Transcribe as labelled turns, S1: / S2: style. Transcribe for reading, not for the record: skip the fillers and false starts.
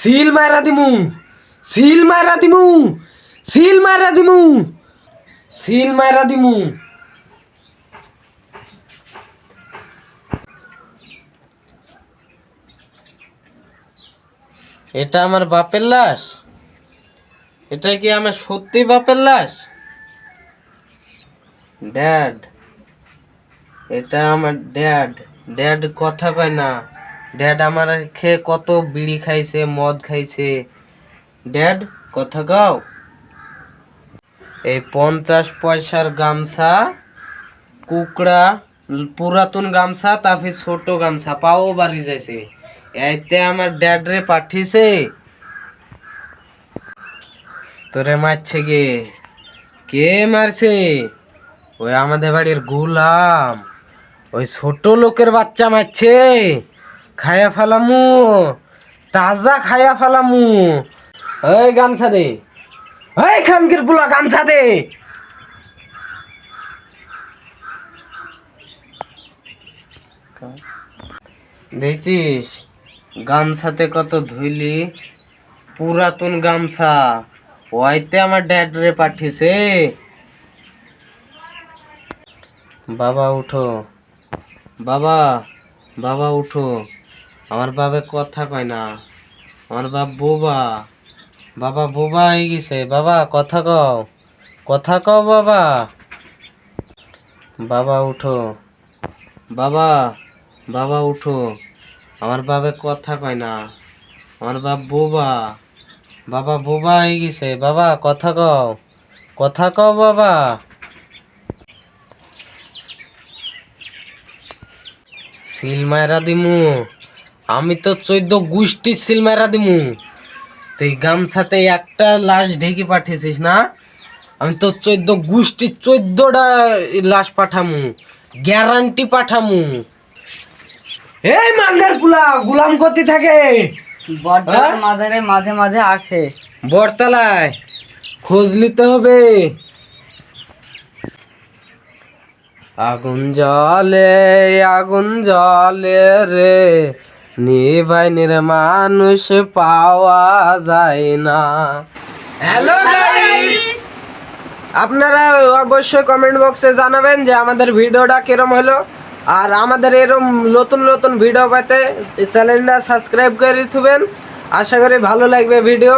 S1: Seal মাইরা দিমু, seal মাইরা দিমু, সিল মাইরা দিমু, সিল মাইরা দিমু। এটা আমার বাপের লাশ? এটা কি আমার সত্যি বাপের লাশ? ড্যাড, এটা আমার ড্যাড। ড্যাড কথা কয় না। ড্যাড আমার খেয়ে কত বিড়ি খাইছে, মদ খাইছে। ড্যাড কথা কও। এই 50 পয়সার গামছা, কুকড়া পুরাতন গামছা, তারপর ছোট গামছা পাও বাড়ি যাইছে। এইতে আমার ড্যাড রে পাঠিয়েছে। তোরে মারছে কে? কে মারছে? ওই আমাদের বাড়ির গোলাম, ওই ছোট লোকের বাচ্চা মারছে। খায়া ফেলামু, তাজা খায়া ফেলামু। ওই গামছা দে, ওই খামকির পুলা গামছা দে। দেখছিস গামছাতে কত ধুইলি, পুরাতন গামছা। ওইতে আমার ড্যাড রে পাঠিয়েছে। বাবা উঠো, বাবা, বাবা উঠো। আমার বাবে কথা কয় না। আমার বাপ বোবা, বাবা বোবা হয়ে গেছে। বাবা কথা কও, কথা কও বাবা। বাবা উঠো, বাবা, বাবা উঠো। আমার বাবে কথা কয় না। আমার বাপ বোবা, বাবা বোবা হয়ে গেছে। বাবা কথা কও, কথা কও বাবা। সিল মাইরা দিমু, আমি তো 14 গোষ্ঠী সিল মাইরা দিমু। তুই গামছাতে একটা লাশ ঢেকে পাঠিয়েছিস না? আমি তো 14 গোষ্ঠী 14টা লাশ পাঠামু, গ্যারান্টি পাঠামু। এই মাঙ্গার পুলা গুলাম করতে থাকে।
S2: বড়তলার মাঝে মাঝে মাঝে আসে।
S1: বড়তলায় খোঁজ নিতে হবে। আগুন জ্বলে, আগুন জ্বলে রে, নিভাইনের মানুষ পাওয়া যায় না। হ্যালো গাইস, আপনারা অবশ্যই কমেন্ট বক্সে জানাবেন যে আমাদের ভিডিওটা কিরম হলো। আর আমাদের এরকম নতুন নতুন ভিডিও পেতে চ্যানেলটা সাবস্ক্রাইব করে দিবেন। আশা করি ভালো লাগবে ভিডিও।